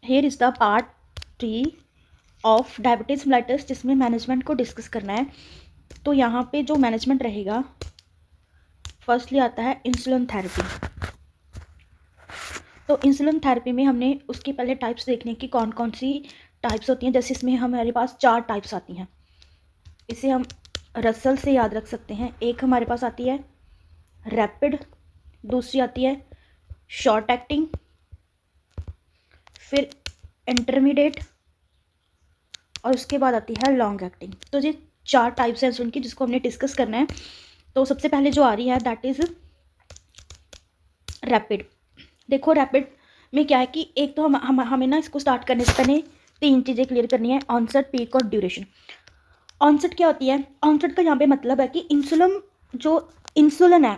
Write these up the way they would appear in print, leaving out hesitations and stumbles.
Here is the part 3 of diabetes mellitus, जिसमें management को discuss करना है। तो यहाँ पे जो मैनेजमेंट रहेगा, फर्स्टली आता है इंसुलिन थेरेपी। तो इंसुलिन थेरेपी में हमने उसके पहले टाइप्स देखने की कौन कौन सी टाइप्स होती हैं। जैसे इसमें हमारे पास 4 टाइप्स आती हैं, इसे हम रसल से याद रख सकते हैं। एक हमारे पास आती है रैपिड, दूसरी आती है शॉर्ट एक्टिंग, फिर इंटरमीडिएट, और उसके बाद आती है लॉन्ग एक्टिंग। तो ये 4 टाइप्स हैं इंसुलिन की, जिसको हमने डिस्कस करना है। तो सबसे पहले जो आ रही है दैट इज़ रैपिड। देखो रैपिड में क्या है कि एक तो हमें ना इसको स्टार्ट करने से पहले 3 चीज़ें क्लियर करनी है, ऑनसेट, पीक और ड्यूरेशन। ऑनसेट क्या होती है? ऑनसेट का यहाँ पे मतलब है कि इंसुलिन है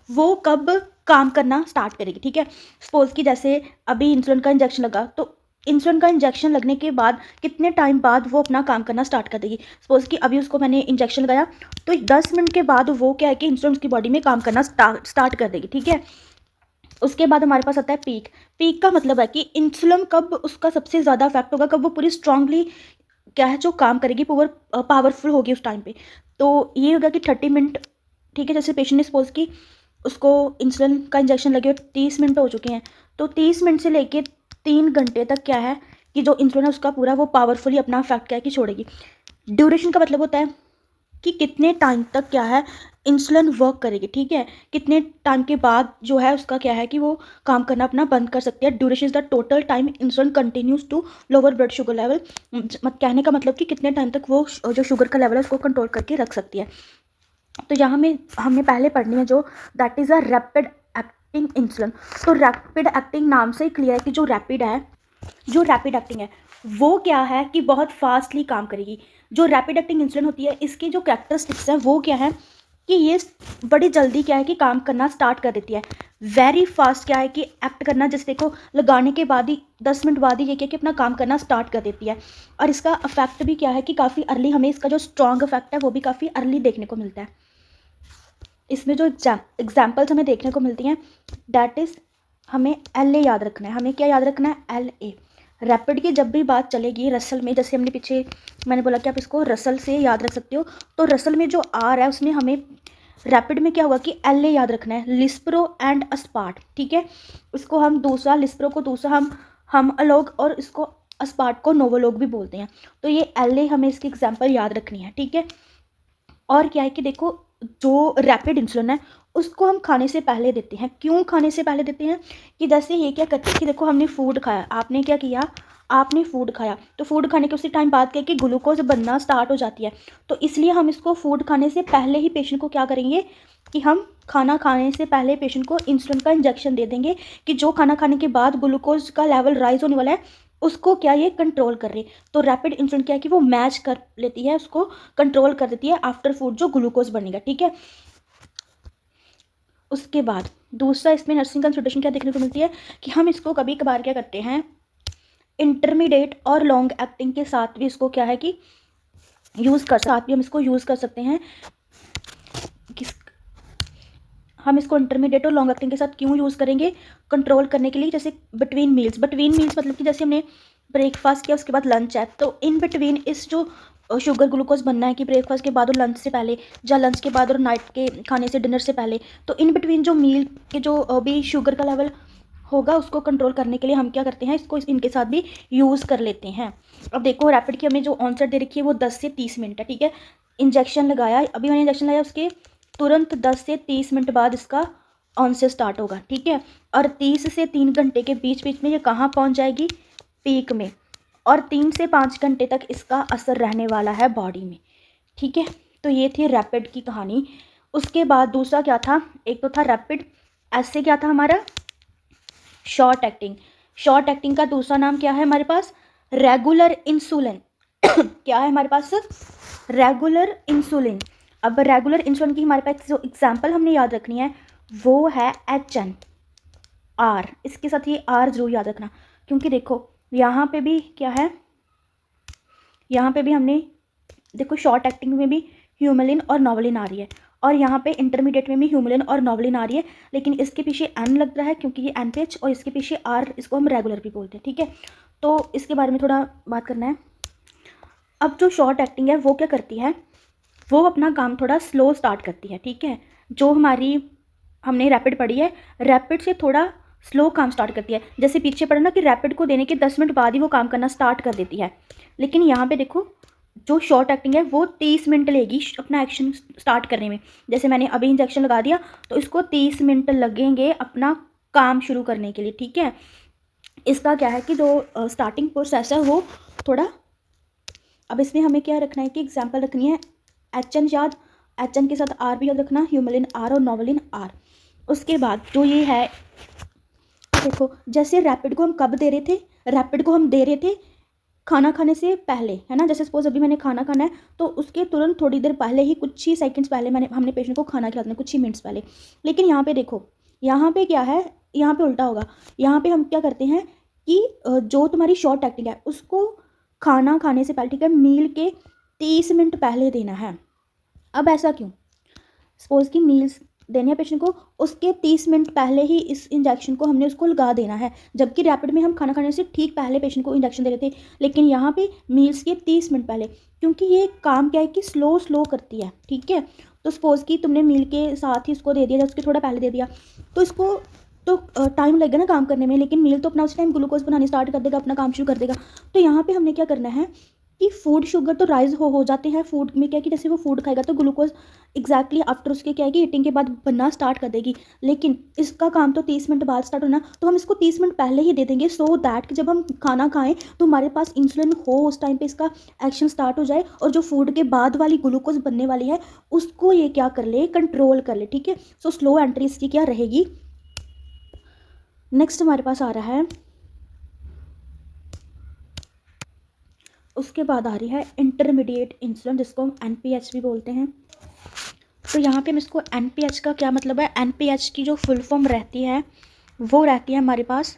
वो कब काम करना स्टार्ट करेगी। ठीक है, सपोज कि जैसे अभी इंसुलिन का इंजेक्शन लगा, तो इंसुलिन का इंजेक्शन लगने के बाद कितने टाइम बाद वो अपना काम करना स्टार्ट कर देगी। सपोज कि अभी उसको मैंने इंजेक्शन लगाया, तो 10 मिनट के बाद वो क्या है कि इंसुलिन उसकी बॉडी में काम करना स्टार्ट कर देगी। ठीक है, उसके बाद हमारे पास आता है पीक। पीक का मतलब है कि इंसुलिन कब उसका सबसे ज़्यादा इफेक्ट होगा, कब वो पूरी स्ट्रांगली क्या है जो काम करेगी, पावरफुल होगी उस टाइम पे। तो ये होगा कि 30 मिनट। ठीक है, जैसे पेशेंट ने सपोज कि उसको इंसुलिन का इंजेक्शन लगे और 30 मिनट हो चुके हैं, तो 30 मिनट से लेके 3 घंटे तक क्या है कि जो इंसुलिन है उसका पूरा वो पावरफुली अपना इफेक्ट क्या है कि छोड़ेगी। ड्यूरेशन का मतलब होता है कि कितने टाइम तक क्या है इंसुलिन वर्क करेगी। ठीक है, कितने टाइम के बाद जो है उसका क्या है कि वो काम करना अपना बंद कर सकती है। Duration is the total time insulin continues to lower blood sugar level. कहने का मतलब कि कितने टाइम तक वो जो शुगर का लेवल है उसको कंट्रोल करके रख सकती है। तो यहाँ में हमें पहले पढ़नी है जो that is a rapid acting insulin. तो रैपिड एक्टिंग नाम से ही क्लियर है कि जो रैपिड एक्टिंग है वो क्या है कि बहुत फास्टली काम करेगी। जो रैपिड एक्टिंग इंसुलिन होती है इसकी जो कैरेक्टरिस्टिक्स हैं वो क्या है कि ये बड़ी जल्दी क्या है कि काम करना स्टार्ट कर देती है। वेरी फास्ट क्या है कि एक्ट करना, जैसे देखो लगाने के बाद ही 10 मिनट बाद ही ये क्या कि अपना काम करना स्टार्ट कर देती है। और इसका इफेक्ट भी क्या है कि काफ़ी अर्ली, हमें इसका जो स्ट्रॉन्ग इफेक्ट है वो भी काफ़ी अर्ली देखने को मिलता है। इसमें जो एग्जाम्पल्स हमें देखने को मिलती हैं दैट इज़ हमें LA याद रखना है। हमें क्या याद रखना है? LA। रैपिड की जब भी बात चलेगी रसल में, जैसे हमने पीछे मैंने बोला कि आप इसको रसल से याद रख सकते हो, तो रसल में जो R है उसमें हमें रैपिड में क्या होगा कि LA याद रखना है, लिस्प्रो एंड अस्पार्ट। ठीक है, इसको हम दूसरा लिस्प्रो को दूसरा हम अलोग और इसको अस्पार्ट को नोवोलोग भी बोलते हैं। तो ये LA हमें इसकी एग्जाम्पल याद रखनी है। ठीक है, और क्या है कि देखो जो रैपिड इंसुलिन है उसको हम खाने से पहले देते हैं। क्यों खाने से पहले देते हैं? कि जैसे ये क्या करते हैं कि देखो हमने फूड खाया, आपने क्या किया, आपने फूड खाया, तो फूड खाने के उसी टाइम बाद क्या कि ग्लूकोज बनना स्टार्ट हो जाती है। तो इसलिए हम इसको फूड खाने से पहले ही पेशेंट को क्या करेंगे कि हम खाना खाने से पहले पेशेंट को इंसुलिन का इंजेक्शन दे देंगे कि जो खाना खाने के बाद ग्लूकोज का लेवल राइज होने वाला है उसको क्या ये कंट्रोल कर रही। तो रैपिड इंसुलिन क्या है कि वो मैच कर लेती है, उसको कंट्रोल कर देती है आफ्टर फूड जो ग्लूकोज बनेगा। ठीक है, उसके बाद दूसरा इसमें नर्सिंग कंसल्टेशन क्या देखने को मिलती है कि हम इसको कभी कभार क्या करते हैं इंटरमीडिएट और लॉन्ग एक्टिंग के साथ भी इसको क्या है कि हम इसको यूज़ कर सकते हैं। हम इसको इंटरमीडिएट और लॉन्ग एक्टिंग के साथ क्यों यूज़ करेंगे? कंट्रोल करने के लिए। जैसे बिटवीन मील्स मतलब कि जैसे हमने ब्रेकफास्ट किया उसके बाद लंच है, तो इन बिटवीन इस जो शुगर ग्लूकोज बनना है कि ब्रेकफास्ट के बाद और लंच से पहले, या लंच के बाद और नाइट के खाने से डिनर से पहले, तो इन बिटवीन जो मील के जो भी शुगर का लेवल होगा उसको कंट्रोल करने के लिए हम क्या करते हैं इसको इनके साथ भी यूज़ कर लेते हैं। अब देखो रैपिड की हमें जो ऑनसेट दे रखी है वो 10 से 30 मिनट है। ठीक है, इंजेक्शन लगाया, अभी मैंने इंजेक्शन लगाया उसके तुरंत 10 से 30 मिनट बाद इसका ऑनसेट स्टार्ट होगा। ठीक है, और 30 से 3 घंटे के बीच बीच में ये कहाँ पहुँच जाएगी? पीक में। और 3 से 5 घंटे तक इसका असर रहने वाला है बॉडी में। ठीक है, तो ये थी रैपिड की कहानी। उसके बाद दूसरा क्या था? एक तो था रैपिड, ऐसे क्या था हमारा शॉर्ट एक्टिंग। शॉर्ट एक्टिंग का दूसरा नाम क्या है हमारे पास? Regular insulin. क्या है हमारे पास? Regular insulin. अब रेगुलर इंसुलिन की हमारे पास जो एग्जाम्पल हमने याद रखनी है वो है HN। इसके साथ ये R जरूर याद रखना, क्योंकि देखो यहाँ पे भी क्या है, यहाँ पे भी हमने देखो शॉर्ट एक्टिंग में भी ह्यूमलिन और नोवलिन आ रही है, और यहाँ पे इंटरमीडिएट में भी ह्यूमलिन और नोवलिन आ रही है, लेकिन इसके पीछे N लग रहा है क्योंकि ये NPH, और इसके पीछे R, इसको हम रेगुलर भी बोलते हैं। ठीक है, तो इसके बारे में थोड़ा बात करना है। अब जो शॉर्ट एक्टिंग है वो क्या करती है, वो अपना काम थोड़ा स्लो स्टार्ट करती है, ठीक है। जो हमारी हमने रैपिड पढ़ी है, रैपिड से थोड़ा स्लो काम स्टार्ट करती है। जैसे पीछे पढ़ा ना कि रैपिड को देने के 10 मिनट बाद ही वो काम करना स्टार्ट कर देती है, लेकिन यहाँ पे देखो जो शॉर्ट एक्टिंग है वो 30 मिनट लेगी अपना एक्शन स्टार्ट करने में। जैसे मैंने अभी इंजेक्शन लगा दिया तो इसको 30 मिनट लगेंगे अपना काम शुरू करने के लिए, ठीक है। इसका क्या है कि जो स्टार्टिंग प्रोसेस है वो थोड़ा, अब इसमें हमें क्या रखना है कि एग्जाम्पल रखनी है HN याद, HN के साथ R भी याद रखना, ह्यूमलिन R और नोवलिन R। उसके बाद जो ये है, देखो जैसे रैपिड को हम कब दे रहे थे, रैपिड को हम दे रहे थे खाना खाने से पहले, है ना। जैसे सपोज अभी मैंने खाना खाना है तो उसके तुरंत थोड़ी देर पहले ही, कुछ ही सेकंड्स पहले हमने पेशेंट को खाना खिला देना, कुछ ही मिनट्स पहले। लेकिन यहाँ पे देखो, यहाँ पे क्या है, यहाँ पे उल्टा होगा। यहाँ पे हम क्या करते हैं कि जो तुम्हारी शॉर्ट एक्टिंग है उसको खाना खाने से पहले, ठीक है, मील के 30 मिनट पहले देना है। अब ऐसा क्यों, सपोज कि मील्स देने हैं पेशेंट को, उसके 30 मिनट पहले ही इस इंजेक्शन को हमने उसको लगा देना है। जबकि रैपिड में हम खाना खाने से ठीक पहले पेशेंट को इंजेक्शन दे रहे थे, लेकिन यहाँ पे मील्स के 30 मिनट पहले, क्योंकि ये काम क्या है कि स्लो स्लो करती है, ठीक है। तो सपोज कि तुमने मील के साथ ही इसको दे दिया, उसके थोड़ा पहले दे दिया, तो इसको तो टाइम लगेगा ना काम करने में, लेकिन मील तो अपना उस टाइम ग्लूकोज बनानी स्टार्ट कर देगा, अपना काम शुरू कर देगा। तो यहाँ पे हमने क्या करना है कि फूड शुगर तो राइज हो जाते हैं फूड में, क्या है कि जैसे वो फूड खाएगा तो ग्लूकोज एग्जैक्टली आफ्टर उसके क्या है कि ईटिंग के बाद बनना स्टार्ट कर देगी। लेकिन इसका काम तो 30 मिनट बाद स्टार्ट होना, तो हम इसको 30 मिनट पहले ही दे देंगे, सो दैट कि जब हम खाना खाएं तो हमारे पास इंसुलिन हो, उस टाइम पे इसका एक्शन स्टार्ट हो जाए, और जो फूड के बाद वाली ग्लूकोज बनने वाली है उसको ये क्या कर ले, कंट्रोल कर ले, ठीक है। सो स्लो एंट्री इसकी क्या रहेगी। नेक्स्ट हमारे पास आ रहा है, उसके बाद आ रही है इंटरमीडिएट इंसुलिन, जिसको हम NPH भी बोलते हैं। तो यहाँ पे हम इसको NPH का क्या मतलब है, NPH की जो फुल फॉर्म रहती है वो रहती है हमारे पास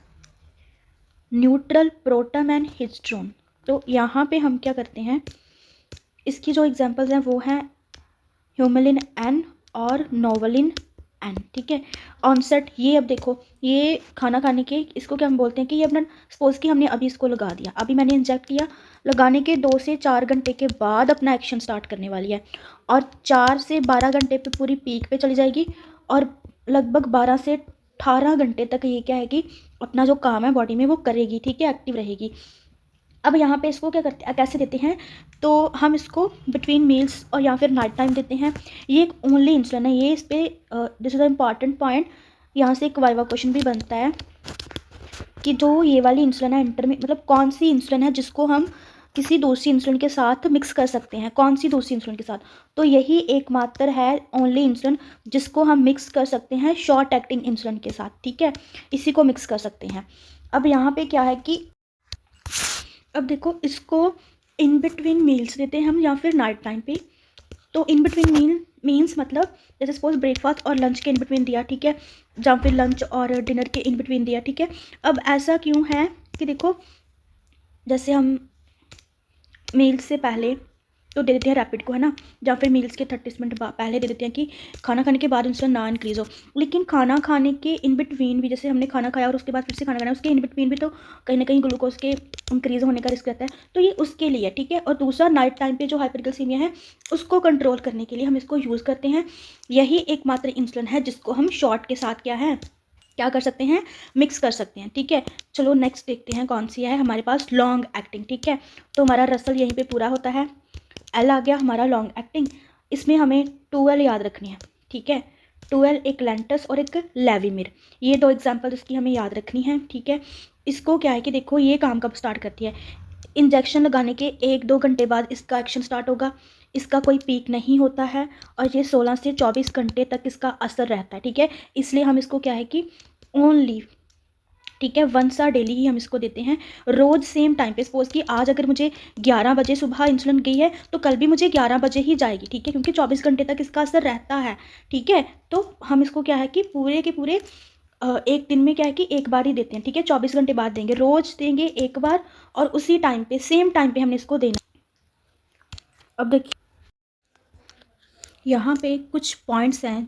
न्यूट्रल प्रोटम एंड हिस्टोन। तो यहाँ पे हम क्या करते हैं, इसकी जो एग्जांपल्स हैं वो हैं ह्यूमलिन N और नोवलिन N, ठीक है। ऑनसेट, ये अब देखो ये खाना खाने के, इसको क्या हम बोलते हैं कि ये अपना, सपोज कि हमने अभी इसको लगा दिया, अभी मैंने इंजेक्ट किया, लगाने के 2 से 4 घंटे के बाद अपना एक्शन स्टार्ट करने वाली है, और 4 से 12 घंटे पे पूरी पीक पे चली जाएगी, और लगभग 12 से 18 घंटे तक ये क्या है कि अपना जो काम है बॉडी में वो करेगी, ठीक है, एक्टिव रहेगी। अब यहाँ पे इसको क्या करते हैं, कैसे देते हैं, तो हम इसको बिटवीन मील्स और या फिर नाइट टाइम देते हैं। ये एक ओनली इंसुलिन है, ये इस पर this is the important point. यहाँ से एक वाइवा क्वेश्चन भी बनता है कि जो ये वाली इंसुलिन है मतलब कौन सी इंसुलिन है जिसको हम किसी दूसरी इंसुलिन के साथ मिक्स कर सकते हैं, कौन सी दूसरी इंसुलिन के साथ, तो यही एकमात्र है ओनली इंसुलिन जिसको हम मिक्स कर सकते हैं शॉर्ट एक्टिंग इंसुलिन के साथ, ठीक है, इसी को मिक्स कर सकते हैं। अब यहाँ पे क्या है कि अब देखो इसको इन बिटवीन मील्स देते हैं हम या फिर नाइट टाइम पे। तो इन बिटवीन मील्स मतलब जैसे सपोज ब्रेकफास्ट और लंच के इन बिटवीन दिया, ठीक है, या फिर लंच और डिनर के इन बिटवीन दिया, ठीक है। अब ऐसा क्यों है कि देखो जैसे हम मील्स से पहले तो दे देते हैं रैपिड को, है ना, या फिर मील्स के 30 मिनट पहले दे देते हैं कि खाना खाने के बाद इंसुलिन ना इंक्रीज़ हो। लेकिन खाना खाने के इन बिटवीन भी, जैसे हमने खाना खाया और उसके बाद फिर से खाना खाना, उसके इन बिटवीन भी तो कहीं ना कहीं ग्लूकोज के इंक्रीज़ होने का रिस्क रहता है, तो ये उसके लिए, ठीक है। और दूसरा नाइट टाइम पे जो हाइपरग्लाइसीमिया है उसको कंट्रोल करने के लिए हम इसको यूज़ करते हैं। यही एकमात्र इंसुलिन है जिसको हम शॉर्ट के साथ क्या कर सकते हैं, मिक्स कर सकते हैं, ठीक है। चलो नेक्स्ट देखते हैं कौन सी है हमारे पास, लॉन्ग एक्टिंग, ठीक है। तो हमारा रसल यहीं पे पूरा होता है, L आ गया हमारा लॉन्ग एक्टिंग। इसमें हमें 2L याद रखनी है, ठीक है, 2L एक लेंटस और एक लेविमिर, ये 2 एग्जाम्पल इसकी हमें याद रखनी है, ठीक है। इसको क्या है कि देखो ये काम कब स्टार्ट करती है, इंजेक्शन लगाने के 1-2 घंटे बाद इसका एक्शन स्टार्ट होगा, इसका कोई पीक नहीं होता है, और ये 16 से 24 घंटे तक इसका असर रहता है, ठीक है। इसलिए हम इसको क्या है कि ओनली, ठीक है, वंस आर डेली ही हम इसको देते हैं, रोज़ सेम टाइम पे। सपोज कि आज अगर मुझे 11 बजे सुबह इंसुलिन गई है तो कल भी मुझे 11 बजे ही जाएगी, ठीक है, क्योंकि 24 घंटे तक इसका असर रहता है, ठीक है। तो हम इसको क्या है कि पूरे के पूरे एक दिन में क्या है कि एक बार ही देते हैं, ठीक है, 24 घंटे बाद देंगे, रोज़ देंगे एक बार, और उसी टाइम पे सेम टाइम पे हमने इसको देना। अब देखिए यहाँ पे कुछ पॉइंट्स हैं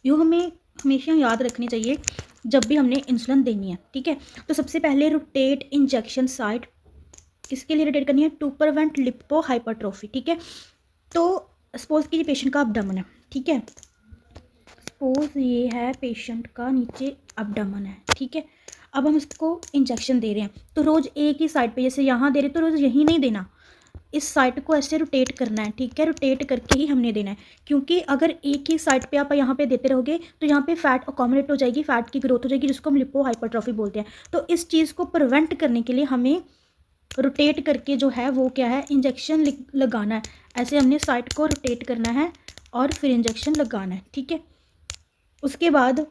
जो हमें हमेशा याद रखनी चाहिए जब भी हमने इंसुलिन देनी है, ठीक है। तो सबसे पहले रोटेट इंजेक्शन साइट किसके लिए रोटेट करनी है? टू प्रिवेंट लिपो हाइपरट्रोफी, ठीक है। तो सपोज कि ये पेशेंट का अबडमन है, ठीक है। सपोज ये है पेशेंट का नीचे अबडमन है, ठीक है। अब हम इसको इंजेक्शन दे रहे हैं, तो रोज़ एक ही साइड पे, जैसे यहाँ दे रहे तो रोज़ यहीं नहीं देना, इस साइड को ऐसे रोटेट करना है, ठीक है। रोटेट करके ही हमने देना है, क्योंकि अगर एक ही साइड पे आप यहाँ पे देते रहोगे तो यहाँ पे फैट अकोमोडेट हो जाएगी, फैट की ग्रोथ हो जाएगी, जिसको हम लिपो हाइपरट्रॉफी बोलते हैं। तो इस चीज़ को प्रिवेंट करने के लिए हमें रोटेट करके जो है वो क्या है, इंजेक्शन लगाना है। ऐसे हमने साइड को रोटेट करना है और फिर इंजेक्शन लगाना है, ठीक है। उसके बाद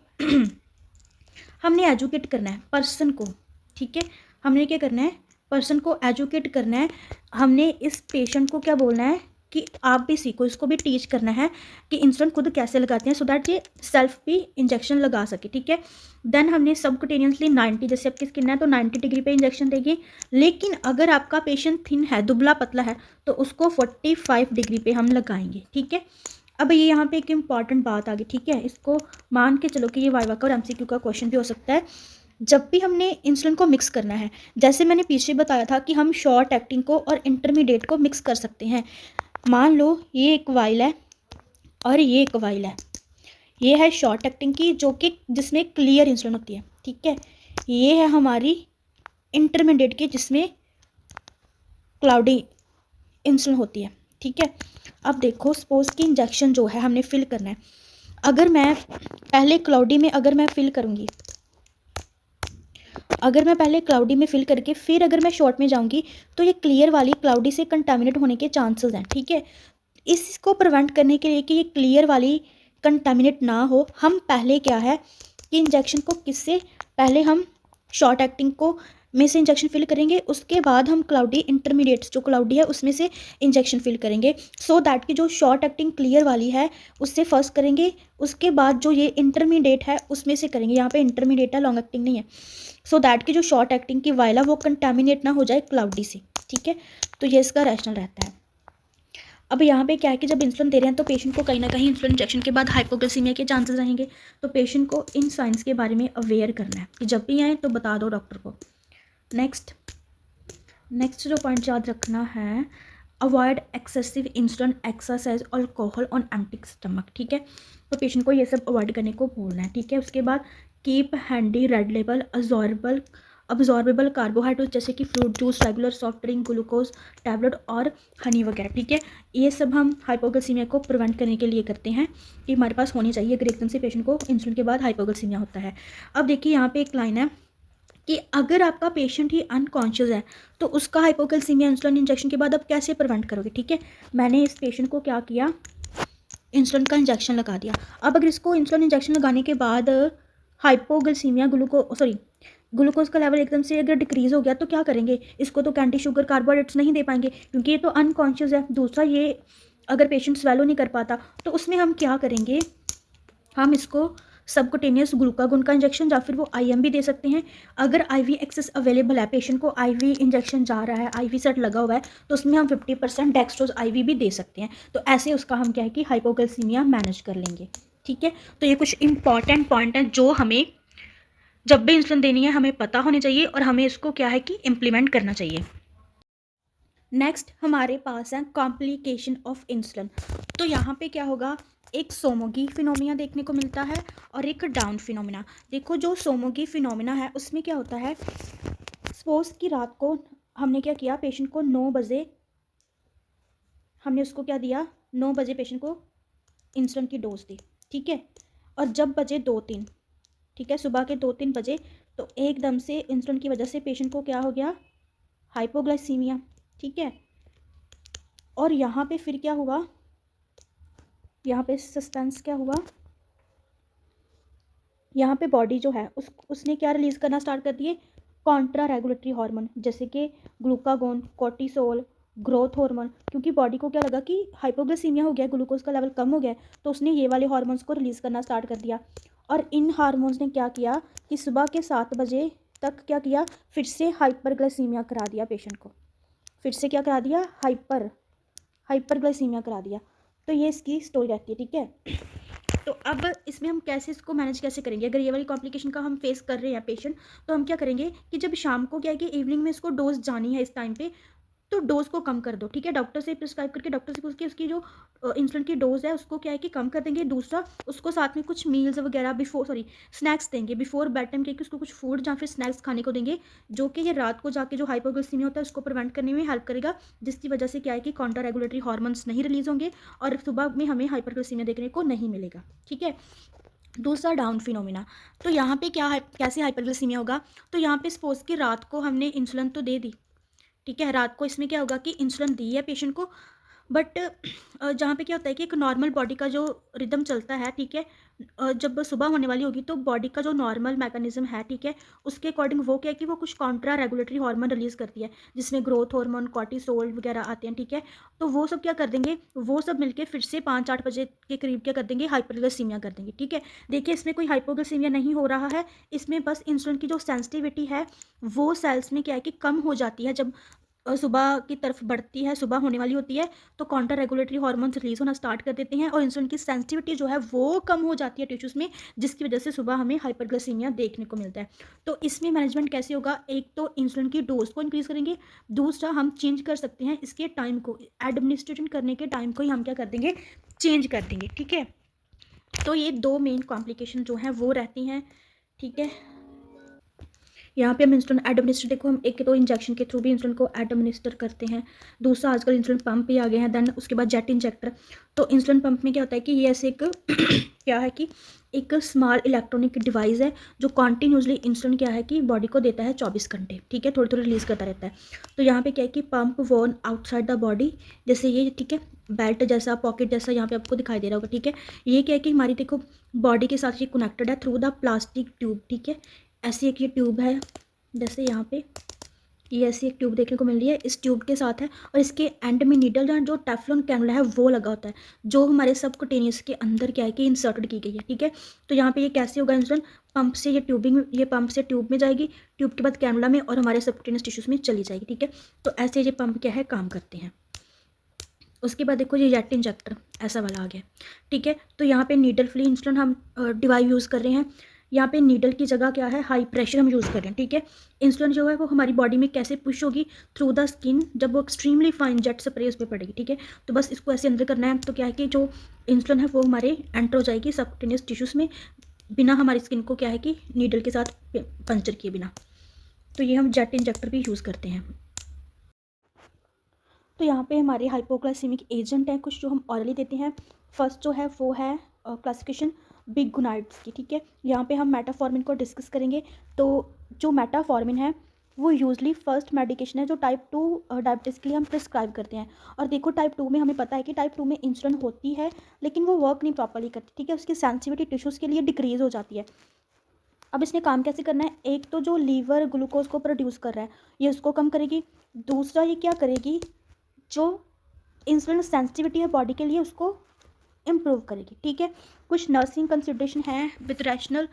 हमने एजुकेट करना है पर्सन को, ठीक है। हमने क्या करना है, पर्सन को एजुकेट करना है। हमने इस पेशेंट को क्या बोलना है कि आप भी सीखो, इसको भी टीच करना है कि इंसुलिन खुद कैसे लगाते हैं, सो दैट ये सेल्फ भी इंजेक्शन लगा सके, ठीक है। देन हमने सबकुटेनियसली 90, जैसे आपकी स्किन है तो 90 डिग्री पे इंजेक्शन देगी। लेकिन अगर आपका पेशेंट थिन है, दुबला पतला है, तो उसको 45 डिग्री पे हम लगाएंगे, ठीक है। अब ये यहाँ पे एक इम्पॉर्टेंट बात आ गई, ठीक है। इसको मान के चलो कि ये वाइवा का और एमसीक्यू का क्वेश्चन भी हो सकता है। जब भी हमने इंसुलिन को मिक्स करना है, जैसे मैंने पीछे बताया था कि हम शॉर्ट एक्टिंग को और इंटरमीडिएट को मिक्स कर सकते हैं। मान लो ये एक वाइल है और ये एक वाइल है, ये है शॉर्ट एक्टिंग की, जो कि जिसमें क्लियर इंसुलिन होती है, ठीक है। ये है हमारी इंटरमीडिएट की, जिसमें क्लाउडी इंसुलिन होती है, ठीक है। अब देखो, सपोज कि इंजेक्शन जो है हमने फिल करना है, अगर मैं पहले क्लाउडी में अगर मैं फिल करूँगी, अगर मैं पहले क्लाउडी में फिल करके फिर अगर मैं शॉर्ट में जाऊंगी, तो ये क्लियर वाली क्लाउडी से कंटामिनेट होने के चांसेस हैं, ठीक है। इसको प्रिवेंट करने के लिए कि ये क्लियर वाली कंटामिनेट ना हो, हम पहले क्या है कि इंजेक्शन को किससे, पहले हम शॉर्ट एक्टिंग को में से इंजेक्शन फिल करेंगे, उसके बाद हम क्लाउडी इंटरमीडिएट्स जो क्लाउडी है उसमें से इंजेक्शन फिल करेंगे, सो दैट कि जो शॉर्ट एक्टिंग क्लियर वाली है उससे फर्स्ट करेंगे, उसके बाद जो ये इंटरमीडिएट है उसमें से करेंगे। यहाँ पे इंटरमीडिएट है, लॉन्ग एक्टिंग नहीं है, सो दैट कि जो शॉर्ट एक्टिंग की वाइल है वो कंटामिनेट ना हो जाए क्लाउडी से, ठीक है। तो ये इसका रैशनल रहता है। अब यहाँ पे क्या है कि जब इंसुलिन दे रहे हैं तो पेशेंट को कहीं ना कहीं इंसुलिन इंजेक्शन के बाद हाइपोग्लाइसीमिया के चांसेस रहेंगे, तो पेशेंट को इन साइंस के बारे में अवेयर करना है कि जब भी आए तो बता दो डॉक्टर को। नेक्स्ट जो पॉइंट याद रखना है, avoid excessive insulin, exercise, alcohol on empty stomach, ठीक है। तो पेशेंट को ये सब अवॉइड करने को बोलना है, ठीक है। उसके बाद keep handy red label absorbable carbohydrate, जैसे कि fruit juice, regular soft drink, glucose tablet और हनी वगैरह, ठीक है। ये सब हम हाइपोग्लाइसीमिया को प्रिवेंट करने के लिए करते हैं कि हमारे पास होनी चाहिए अगर एकदम से पेशेंट को इंसुलिन के बाद हाइपोग्लाइसीमिया होता है। अब देखिए यहाँ पे एक लाइन है कि अगर आपका पेशेंट ही अनकॉन्शियस है तो उसका हाइपोग्लाइसीमिया इंसुलिन इंजेक्शन के बाद आप कैसे प्रिवेंट करोगे, ठीक है। मैंने इस पेशेंट को क्या किया, इंसुलिन का इंजेक्शन लगा दिया। अब अगर इसको इंसुलिन इंजेक्शन लगाने के बाद हाइपोग्लाइसीमिया ग्लूकोज का लेवल एकदम से अगर डिक्रीज़ हो गया तो क्या करेंगे, इसको तो कैंटी शुगर कार्बोहाइड्रेट्स नहीं दे पाएंगे क्योंकि ये तो अनकॉन्शियस है। दूसरा, ये अगर पेशेंट स्वेलो नहीं कर पाता तो उसमें हम क्या करेंगे, हम इसको सबकुटेनियस ग्लूकागोन का इंजेक्शन या फिर वो आईएम भी दे सकते हैं। अगर आईवी एक्सेस अवेलेबल है, पेशेंट को आईवी इंजेक्शन जा रहा है, आईवी सेट लगा हुआ है, तो उसमें हम 50% डेक्सट्रोज आईवी भी दे सकते हैं। तो ऐसे उसका हम क्या है कि हाइपोग्लाइसीमिया मैनेज कर लेंगे, ठीक है। तो ये कुछ इंपॉर्टेंट पॉइंट हैं जो हमें जब भी इंसुलिन देनी है हमें पता होने चाहिए और हमें इसको क्या है कि इम्प्लीमेंट करना चाहिए। नेक्स्ट हमारे पास है कॉम्प्लिकेशन ऑफ इंसुलिन। तो यहाँ पे क्या होगा, एक सोमोगी फिनोमिना देखने को मिलता है और एक डाउन फिनोमिना। देखो, जो सोमोगी फिनोमिना है उसमें क्या होता है, सपोज कि रात को हमने क्या किया, पेशेंट को 9 बजे हमने उसको क्या दिया, 9 बजे पेशेंट को इंसुलिन की डोज दी, ठीक है। और जब बजे 2-3, ठीक है, सुबह के 2-3 बजे, तो एकदम से इंसुलिन की वजह से पेशेंट को क्या हो गया, हाइपोग्लाइसीमिया, ठीक है। और यहाँ पे फिर क्या हुआ, यहाँ पे सस्पेंस क्या हुआ, यहाँ पे बॉडी जो है उसने क्या रिलीज़ करना स्टार्ट कर दिए, कॉन्ट्रा रेगुलेटरी हार्मोन, जैसे कि ग्लूकागोन, कोर्टिसोल, ग्रोथ हार्मोन। क्योंकि बॉडी को क्या लगा कि हाइपोग्लाइसीमिया हो गया, ग्लूकोज का लेवल कम हो गया, तो उसने ये वाले हार्मोन्स को रिलीज़ करना स्टार्ट कर दिया। और इन हार्मोन्स ने क्या किया कि सुबह के 7 बजे तक क्या किया, फिर से हाइपरग्लाइसीमिया करा दिया पेशेंट को, फिर से क्या करा दिया, हाइपरग्लाइसीमिया करा दिया। तो ये इसकी स्टोरी रहती है, ठीक है। तो अब इसमें हम कैसे इसको मैनेज कैसे करेंगे, अगर ये वाली कॉम्प्लिकेशन का हम फेस कर रहे हैं पेशेंट, तो हम क्या करेंगे कि जब शाम को क्या है कि इवनिंग में इसको डोज जानी है इस टाइम पे, तो डोज़ को कम कर दो, ठीक है। डॉक्टर से प्रिस्क्राइब करके डॉक्टर से पूछ के उसकी जो इंसुलिन की डोज़ है उसको क्या है कि कम कर देंगे। दूसरा, उसको साथ में कुछ मील्स वगैरह स्नैक्स देंगे बिफोर बेड टाइम, कि उसको कुछ फूड या फिर स्नैक्स खाने को देंगे, जो कि ये रात को जाके जो हाइपोग्लाइसीमिया होता है उसको प्रिवेंट करने में हेल्प करेगा, जिसकी वजह से क्या है कि काउंटर रेगुलेटरी हार्मोन्स नहीं रिलीज होंगे और सुबह में हमें हाइपरग्लाइसीमिया देखने को नहीं मिलेगा, ठीक है। दूसरा, डाउन फिनोमिना। तो यहाँ पे क्या है, कैसे हाइपरग्लाइसीमिया होगा, तो यहाँ पे सपोज कि रात को हमने इंसुलिन तो दे दी, ठीक है। रात को इसमें क्या होगा कि इंसुलिन दी है पेशेंट को, बट जहाँ पे क्या होता है कि एक नॉर्मल बॉडी का जो रिदम चलता है, ठीक है, जब सुबह होने वाली होगी तो बॉडी का जो नॉर्मल मैकेनिज्म है, ठीक है, उसके अकॉर्डिंग वो क्या है कि वो कुछ कॉन्ट्रा रेगुलेटरी हार्मोन रिलीज करती है, जिसमें ग्रोथ हार्मोन, कॉर्टिसोल वगैरह आते हैं, ठीक है। तो वो सब क्या कर देंगे, वो सब मिलके फिर से 5-8 बजे के करीब क्या कर देंगे, हाइपरग्लाइसीमिया कर देंगे, ठीक है। देखिए, इसमें कोई हाइपोग्लाइसीमिया नहीं हो रहा है, इसमें बस इंसुलिन की जो सेंसिटिविटी है वो सेल्स में क्या है कि कम हो जाती है जब सुबह की तरफ बढ़ती है, सुबह होने वाली होती है, तो काउंटर रेगुलेटरी हार्मोन्स रिलीज होना स्टार्ट कर देते हैं और इंसुलिन की सेंसिटिविटी जो है वो कम हो जाती है टिश्यूज़ में, जिसकी वजह से सुबह हमें हाइपरग्लाइसीमिया देखने को मिलता है। तो इसमें मैनेजमेंट कैसे होगा, एक तो इंसुलिन की डोज को इंक्रीज़ करेंगे, दूसरा हम चेंज कर सकते हैं इसके टाइम को, एडमिनिस्ट्रेशन करने के टाइम को ही हम क्या कर देंगे, चेंज कर देंगे, ठीक है। तो ये 2 मेन कॉम्प्लिकेशन जो हैं वो रहती हैं, ठीक है। यहाँ पे हम इंसुलिन एडमिनिस्टर, देखो हम एक तो इंजेक्शन के थ्रू भी इंसुलिन को एडमिनिस्टर करते हैं, दूसरा आजकल इंसुलिन पंप भी आ गए हैं, देन उसके बाद जेट इंजेक्टर। तो इंसुलिन पंप में क्या होता है कि ये ऐसे एक क्या है कि एक स्मॉल इलेक्ट्रॉनिक डिवाइस है जो कॉन्टीन्यूसली इंसुलिन क्या है कि बॉडी को देता है 24 घंटे, ठीक है, थोड़ी थोड़ी रिलीज करता रहता है। तो यहाँ पे क्या है कि pump worn outside the body, जैसे ये, ठीक है, बेल्ट जैसा, पॉकेट जैसा यहाँ पे आपको दिखाई दे रहा होगा, ठीक है। ये क्या है कि हमारी देखो बॉडी के साथ ये कनेक्टेड है थ्रू द प्लास्टिक ट्यूब, ठीक है। ऐसी एक ये ट्यूब है, जैसे यहाँ पे ये ऐसी एक ट्यूब देखने को मिल रही है, इस ट्यूब के साथ है, और इसके एंड में नीडल जो टेफ्लॉन कैनुला है वो लगा होता है, जो हमारे सबक्यूटेनियस के अंदर क्या है कि इंसर्टेड की गई है, ठीक है। तो यहाँ पे ये कैसे होगा, इंसुलिन पंप से ये पंप से ट्यूब में जाएगी, ट्यूब के बाद कैनुला में और हमारे सबक्यूटेनियस टिश्यूज में चली जाएगी, ठीक है। तो ऐसे ये पंप क्या है काम करते हैं। उसके बाद देखो ये जेट इंजेक्टर ऐसा वाला आ गया, ठीक है। तो यहाँ पे नीडल फ्री इंसुलिन हम डिवाइस यूज़ कर रहे हैं, यहाँ पे नीडल की जगह क्या है, हाई प्रेशर हम यूज़ कर रहे हैं, ठीक है। इंसुलिन जो है वो हमारी बॉडी में कैसे पुश होगी, थ्रू द स्किन, जब वो एक्सट्रीमली फाइन जेट स्प्रे उस पर पड़ेगी, ठीक है। तो बस इसको ऐसे अंदर करना है, तो क्या है कि जो इंसुलिन है वो हमारे एंटर हो जाएगी सबक्यूटेनियस टिश्यूज़ में, बिना हमारी स्किन को क्या है कि नीडल के साथ पंचर किए बिना। तो ये हम जेट इंजेक्टर भी यूज़ करते हैं। तो यहाँ पे हमारे हाइपोग्लाइसीमिक एजेंट हैं कुछ जो हम ऑरली देते हैं। फर्स्ट जो है वो है क्लासिफिकेशन बिग गुनाइड्स की, ठीक है। यहाँ पे हम मेटाफॉर्मिन को डिस्कस करेंगे। तो जो मेटाफॉर्मिन है वो यूजली फर्स्ट मेडिकेशन है जो टाइप 2 डायबिटीज़ के लिए हम प्रिस्क्राइब करते हैं। और देखो टाइप 2 में हमें पता है कि टाइप 2 में इंसुलिन होती है लेकिन वो वर्क नहीं प्रॉपरली करती, ठीक है। उसकी सेंसिटिविटी टिश्यूज़ के लिए डिक्रीज़ हो जाती है। अब इसने काम कैसे करना है, एक तो जो लीवर ग्लूकोज को प्रोड्यूस कर रहा है ये उसको कम करेगी, दूसरा ये क्या करेगी, जो इंसुलिन सेंसिटिविटी है बॉडी के लिए उसको इम्प्रूव करेगी, ठीक है। कुछ नर्सिंग कंसिडरेशन है विद रैशनल।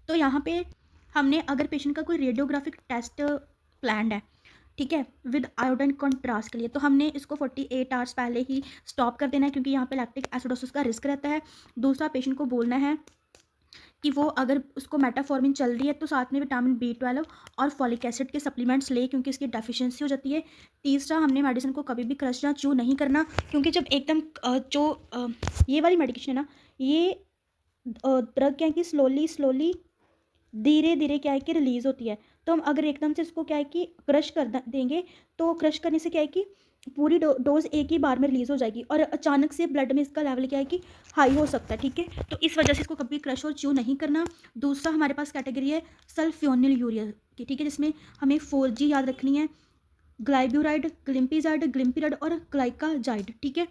तो यहाँ पे हमने अगर पेशेंट का कोई रेडियोग्राफिक टेस्ट प्लान्ड है, ठीक है, विद आयोडीन कंट्रास्ट के लिए, तो हमने इसको 48 आवर्स पहले ही स्टॉप कर देना है क्योंकि यहाँ पे लैक्टिक एसिडोसिस का रिस्क रहता है। दूसरा, पेशेंट को बोलना है कि वो अगर उसको मेटाफॉर्मिन चल रही है तो साथ में विटामिन B12 और फॉलिक एसिड के सप्लीमेंट्स ले क्योंकि इसकी डेफिशिएंसी हो जाती है। तीसरा, हमने मेडिसिन को कभी भी क्रश या च्यू नहीं करना क्योंकि जब एकदम ये वाली मेडिकेशन है ना, ये ड्रग क्या है कि स्लोली धीरे धीरे क्या है कि रिलीज़ होती है। तो हम अगर एकदम से इसको क्या है कि क्रश कर देंगे तो क्रश करने से क्या है कि पूरी डोज एक ही बार में रिलीज़ हो जाएगी और अचानक से ब्लड में इसका लेवल क्या है कि हाई हो सकता है, ठीक है। तो इस वजह से इसको कभी क्रश और च्यू नहीं करना। दूसरा, हमारे पास कैटेगरी है सल्फोनिल यूरिया की, ठीक है, जिसमें हमें 4G याद रखनी है, ग्लाइब्यूराइड, ग्लिम्पिराइड और ग्लाइकाजाइड, ठीक है।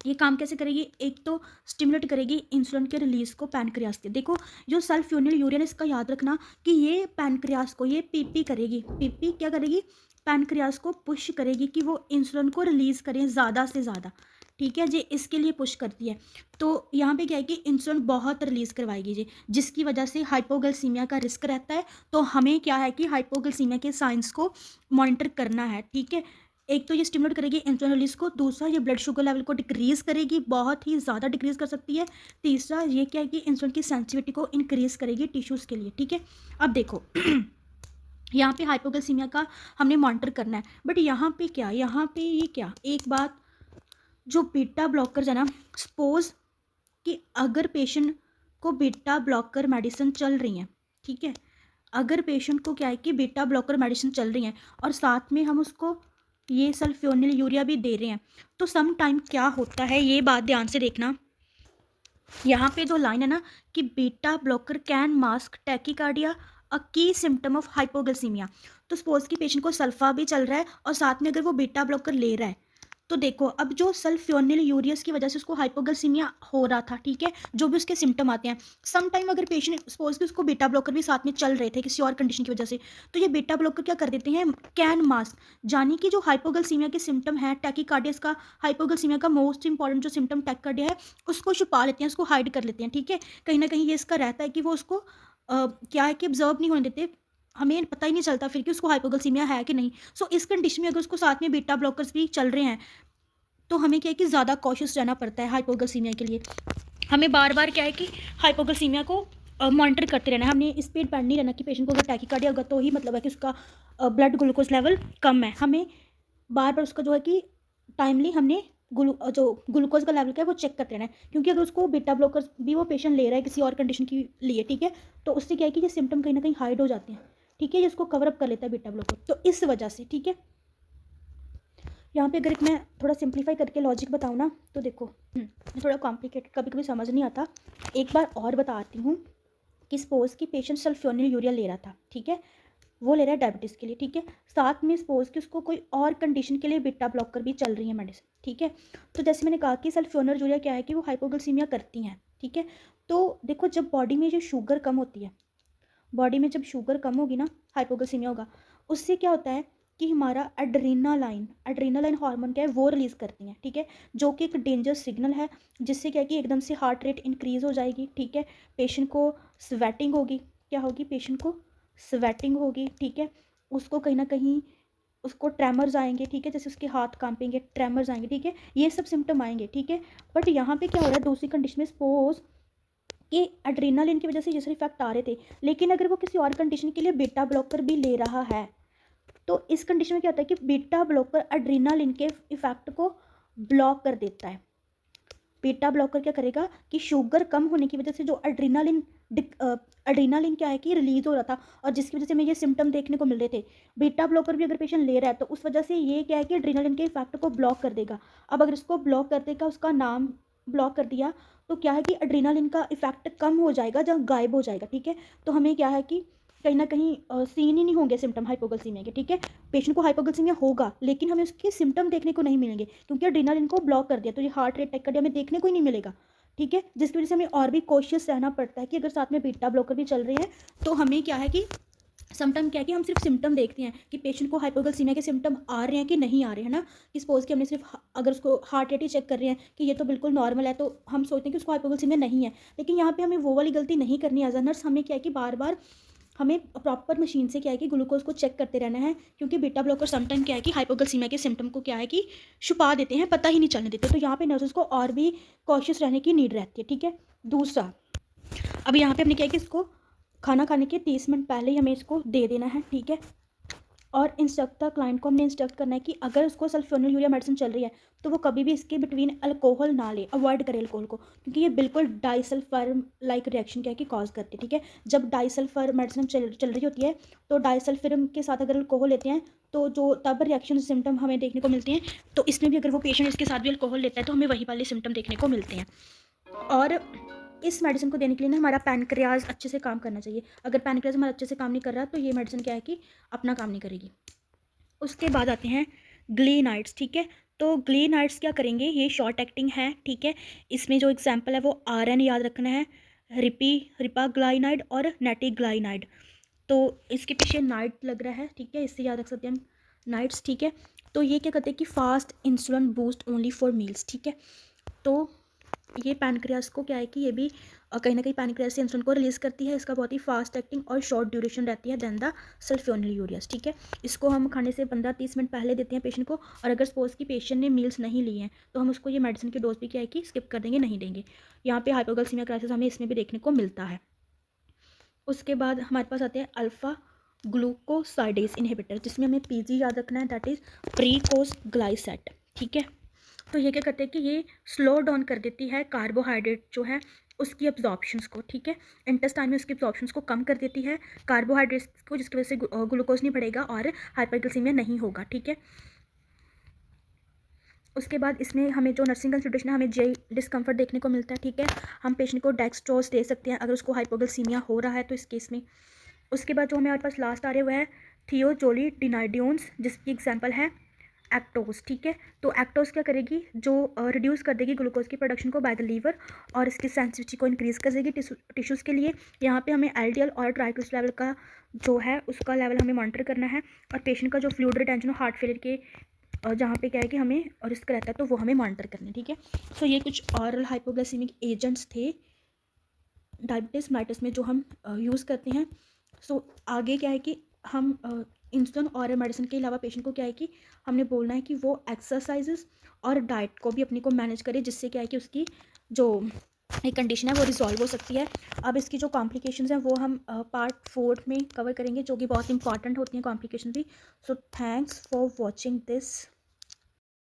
ये काम कैसे करेगी, एक तो स्टिमुलेट करेगी इंसुलिन के रिलीज को पैनक्रियास के। देखो जो सल्फोनिल यूरिया है इसका याद रखना कि ये पैनक्रियास को ये पीपी करेगी, पीपी क्या करेगी, पैनक्रियास को पुश करेगी कि वो इंसुलिन को रिलीज़ करें ज़्यादा से ज़्यादा, ठीक है जी, इसके लिए पुश करती है। तो यहाँ पे क्या है कि इंसुलिन बहुत रिलीज़ करवाएगी जी, जिसकी वजह से हाइपोग्लाइसीमिया का रिस्क रहता है। तो हमें क्या है कि हाइपोग्लाइसीमिया के साइंस को मॉनिटर करना है, ठीक है। एक तो ये स्टिमुलेट करेगी इंसुलिन रिलीज को, दूसरा ये ब्लड शुगर लेवल को डिक्रीज़ करेगी, बहुत ही ज़्यादा डिक्रीज़ कर सकती है। तीसरा ये क्या है कि इंसुलिन की सेंसिटिविटी को इंक्रीज़ करेगी टिश्यूज़ के लिए, ठीक है। अब देखो यहाँ पे हाइपोग्लाइसीमिया का हमने मॉनिटर करना है, बट यहाँ पे क्या, यहाँ पे ये क्या, एक बात, जो बीटा ब्लॉकर्स है ना, सपोज कि अगर पेशेंट को बीटा ब्लॉकर मेडिसिन चल रही हैं, ठीक है, अगर पेशेंट को क्या है कि बीटा ब्लॉकर मेडिसिन चल रही हैं और साथ में हम उसको ये सल्फोनिल यूरिया भी दे रहे हैं, तो सम टाइम क्या होता है, ये बात ध्यान से देखना। यहाँ पे जो लाइन है ना कि beta blocker can mask tachycardia uh की सिम्टम ऑफ हाइपोग्लाइसीमिया, तो सपोज कि पेशेंट को सल्फा भी चल रहा है और साथ में अगर वो बीटा ब्लॉकर ले रहा है, तो देखो अब जो सल्फोनिल यूरियस की वजह से उसको हाइपोग्लाइसीमिया हो रहा था, ठीक है, जो भी उसके सिम्टम आते हैं, सम टाइम अगर पेशेंट सपोज कि उसको बीटा ब्लॉकर भी साथ में चल रहे थे किसी और कंडीशन की वजह से, तो ये बीटा ब्लॉकर क्या कर देते हैं, कैन मास्क, यानी कि जो हाइपोग्लाइसीमिया के सिम्टम है, टैकीकार्डिया का, हाइपोग्लाइसीमिया का मोस्ट इंपॉर्टेंट जो सिम्टम टैकीकार्डिया है, उसको छुपा लेते हैं, उसको हाइड कर लेते हैं, ठीक है। कहीं ना कहीं ये इसका रहता है कि वो उसको क्या है कि ऑब्जर्व नहीं होने देते, हमें पता ही नहीं चलता फिर कि उसको हाइपोग्लाइसीमिया है कि नहीं। सो इस कंडीशन में अगर उसको साथ में बीटा ब्लॉकर्स भी चल रहे हैं, तो हमें क्या है कि ज़्यादा कॉशियस रहना पड़ता है हाइपोग्लाइसीमिया के लिए। हमें बार बार क्या है कि हाइपोग्लाइसीमिया को मॉनिटर करते रहना है, हमने इस पर डिपेंड नहीं रहना कि पेशेंट को अगर टैकीकार्डिया होगा तो ही मतलब है कि उसका ब्लड ग्लूकोज लेवल कम है। हमें बार बार उसका जो है कि टाइमली हमने जो ग्लूकोज का लेवल क्या है वो चेक करते रहना है, क्योंकि अगर उसको बीटा ब्लॉकर्स भी वो पेशेंट ले रहा है किसी और कंडीशन के लिए, ठीक है, तो उससे क्या है कि ये सिम्टम कहीं ना कहीं हाइड हो जाते हैं, ठीक है, ये उसको कवर अप कर लेता है बीटा ब्लॉकर, तो इस वजह से, ठीक है। यहाँ पे अगर एक मैं थोड़ा सिंप्लीफाई करके लॉजिक बताऊँ ना, तो देखो थोड़ा कॉम्प्लिकेटेड कभी कभी समझ नहीं आता, एक बार और बताती हूँ कि सपोज कि पेशेंट सल्फोनिल यूरिया ले रहा था, ठीक है, वो ले रहा है डायबिटीज़ के लिए, ठीक है, साथ में सपोज कि उसको कोई और कंडीशन के लिए बीटा ब्लॉकर भी चल रही है मेडिसिन, ठीक है। तो जैसे मैंने कहा कि सल्फोनिल यूरिया क्या है कि वो हाइपोग्लाइसीमिया करती हैं, ठीक है। तो देखो जब बॉडी में जो शुगर कम होती है, बॉडी में जब शुगर कम होगी ना, हाइपोग्लाइसीमिया होगा, उससे क्या होता है कि हमारा एड्रीनालाइन हार्मोन क्या है वो रिलीज़ करती हैं, ठीक है, जो कि एक डेंजर सिग्नल है, जिससे क्या है कि एकदम से हार्ट रेट इंक्रीज़ हो जाएगी, ठीक है, पेशेंट को स्वेटिंग होगी, क्या होगी, पेशेंट को स्वेटिंग होगी, ठीक है, उसको कहीं ना कहीं उसको ट्रेमर्स आएंगे, ठीक है, जैसे उसके हाथ कांपेंगे, ट्रेमर्स आएंगे, ठीक है, ये सब सिम्टम आएंगे, ठीक है। बट यहाँ पे क्या हो रहा है, दूसरी कंडीशन में सपोज कि एड्रीनालिन की वजह से ये सारे इफेक्ट आ रहे थे, लेकिन अगर वो किसी और कंडीशन के लिए बीटा ब्लॉकर भी ले रहा है, तो इस कंडीशन में क्या होता है कि बीटा ब्लॉकर एड्रीनालिन के इफेक्ट को ब्लॉक कर देता है। बीटा ब्लॉकर क्या करेगा कि शुगर कम होने की वजह से जो एड्रीनालिन क्या है कि रिलीज हो रहा था और जिसकी वजह से हमें ये सिम्टम देखने को मिल रहे थे, बीटा ब्लॉकर भी अगर पेशेंट ले रहा है तो उस वजह से ये क्या है कि एड्रीनालिन के इफेक्ट को ब्लॉक कर देगा। अब अगर इसको ब्लॉक कर देगा, उसका नाम ब्लॉक कर दिया, तो क्या है कि एड्रीनालिन का इफेक्ट कम हो जाएगा, जब गायब हो जाएगा, ठीक है। तो हमें क्या है कि कहीं ना कहीं सीन ही नहीं होंगे सिम्टम हाइपोग्लाइसीमिया के, ठीक है। पेशेंट को हाइपोग्लाइसीमिया होगा लेकिन हमें उसके सिम्टम देखने को नहीं मिलेंगे, क्योंकि एड्रीनालिन को ब्लॉक कर दिया, तो ये हार्ट रेट टैकीकार्डिया हमें देखने को ही नहीं मिलेगा, ठीक है, जिसकी वजह से हमें और भी कॉशियस रहना पड़ता है कि अगर साथ में बीटा ब्लॉकर भी चल रहे हैं तो हमें क्या है कि समटाइम क्या है कि हम सिर्फ सिम्टम देखते हैं कि पेशेंट को हाइपोग्लाइसीमिया के सिम्टम आ रहे हैं कि नहीं आ रहे हैं ना, कि सपोज कि हमने सिर्फ अगर उसको हार्ट रेट ही चेक कर रहे हैं कि ये तो बिल्कुल नॉर्मल है, तो हम सोचते हैं कि उसको हाइपोग्लाइसीमिया नहीं है, लेकिन यहाँ पे हमें वो वाली गलती नहीं करनी है एज अ नर्स। हमें क्या है कि बार बार हमें प्रॉपर मशीन से क्या है कि ग्लूकोज को चेक करते रहना है, क्योंकि बीटा ब्लॉकर समटाइम क्या है कि हाइपोग्लाइसीमिया के सिम्टम को क्या है कि छुपा देते हैं, पता ही नहीं चलने देते, तो यहाँ पे नर्सेस को और भी कॉशियस रहने की नीड रहती है, ठीक है। दूसरा, अब यहाँ पे हमने क्या है कि इसको खाना खाने के 30 मिनट पहले ही हमें इसको दे देना है, ठीक है। और इंस्ट्रक्टर क्लाइंट को हमने इंस्ट्रक्ट करना है कि अगर उसको सल्फोनिल यूरिया मेडिसिन चल रही है तो वो कभी भी इसके बिटवीन अल्कोहल ना ले, अवॉइड करे अल्कोहल को, क्योंकि ये बिल्कुल डाइसल्फर लाइक रिएक्शन क्या है कि कॉज करती है, ठीक है। जब डाइसल्फर मेडिसिन चल रही होती है तो डाइसल्फिरम के साथ अगर अल्कोहल लेते हैं तो जो तब रिएक्शन सिम्टम हमें देखने को मिलते हैं, तो इसमें भी अगर वो पेशेंट इसके साथ भी अल्कोहल लेता है तो हमें वही वाले सिम्टम देखने को मिलते हैं। और इस मेडिसिन को देने के लिए ना हमारा पैनक्रियाज अच्छे से काम करना चाहिए, अगर पैनक्रियाज हमारा अच्छे से काम नहीं कर रहा तो ये मेडिसिन क्या है कि अपना काम नहीं करेगी। उसके बाद आते हैं ग्लीनाइड्स, ठीक है। तो ग्लीनाइड्स क्या करेंगे, ये शॉर्ट एक्टिंग है, ठीक है। इसमें जो एग्जाम्पल है वो RN याद रखना है, रिपाग्लाइनाइड और नेटिग्लाइनाइड, तो इसके पीछे नाइट लग रहा है, ठीक है, इससे याद रख सकते हैं हम नाइट्स, ठीक है। तो ये क्या करते हैं कि fast insulin boost only for meals, ठीक है। तो ये पैनक्रियास को क्या है कि ये भी कहीं ना कहीं पैनक्रियास से इंसुलिन को रिलीज़ करती है। इसका बहुत ही फास्ट एक्टिंग और शॉर्ट ड्यूरेशन रहती है देन द सल्फोनिलूरियास, ठीक है। इसको हम खाने से 15-30 मिनट पहले देते हैं पेशेंट को, और अगर सपोज कि पेशेंट ने मील्स नहीं लिए हैं तो हम उसको ये मेडिसिन की डोज भी क्या है कि स्किप कर देंगे, नहीं देंगे। यहाँ पे हाइपोग्लाइसीमिया क्राइसिस हमें इसमें भी देखने को मिलता है। उसके बाद हमारे पास आते हैं अल्फ़ा ग्लूकोसाइडेज इनहिबिटर, जिसमें हमें पीजी याद रखना है, दैट इज़ प्रीकोसग्लाइसेट, ठीक है। तो ये क्या करते हैं कि ये स्लो डाउन कर देती है कार्बोहाइड्रेट जो है उसकी अब्जॉर्प्शंस को, ठीक है। इंटेस्टाइन में उसकी अब्जॉर्प्शंस को कम कर देती है कार्बोहाइड्रेट्स को, जिसकी वजह से ग्लूकोज नहीं बढ़ेगा और हाइपरग्लाइसीमिया नहीं होगा, ठीक है। उसके बाद इसमें हमें जो नर्सिंग कंसल्टेशन है हमें जे डिस्कम्फर्ट देखने को मिलता है, ठीक है। हम पेशेंट को डेक्सट्रोज दे सकते हैं अगर उसको हाइपोग्लाइसीमिया हो रहा है तो इस केस में। उसके बाद जो हमें हमारे पास लास्ट आ रहे हुए है थियोजोलिडिनाइडियोन्स, जिसकी एग्जांपल है एक्टोस, ठीक है। तो एक्टोस क्या करेगी, जो रिड्यूस कर देगी ग्लूकोज की प्रोडक्शन को बाय द लीवर और इसकी सेंसिटिविटी को इंक्रीज़ कर देगी टिश्यूज़ के लिए। यहाँ पे हमें एलडीएल और ट्राइग्लिसराइड लेवल का जो है उसका लेवल हमें मॉनिटर करना है, और पेशेंट का जो फ्लूइड रिटेंशन हार्ट फेलियर के जहाँ पे क्या है कि हमें रिस्क रहता है तो वो हमें मॉनिटर करना है, ठीक है। सो ये कुछ ऑरल हाइपोग्लाइसीमिक एजेंट्स थे डायबिटीज़ मेलिटस में जो हम यूज़ करते हैं। सो आगे क्या है कि हम इंसुलिन और मेडिसिन के अलावा पेशेंट को क्या है कि हमने बोलना है कि वो एक्सरसाइजेस और डाइट को भी अपने को मैनेज करे, जिससे क्या है कि उसकी जो एक कंडीशन है वो रिजॉल्व हो सकती है। अब इसकी जो कॉम्प्लिकेशंस हैं वो हम पार्ट 4 में कवर करेंगे, जो कि बहुत इंपॉर्टेंट होती हैं कॉम्प्लिकेशन भी। So thanks for watching this.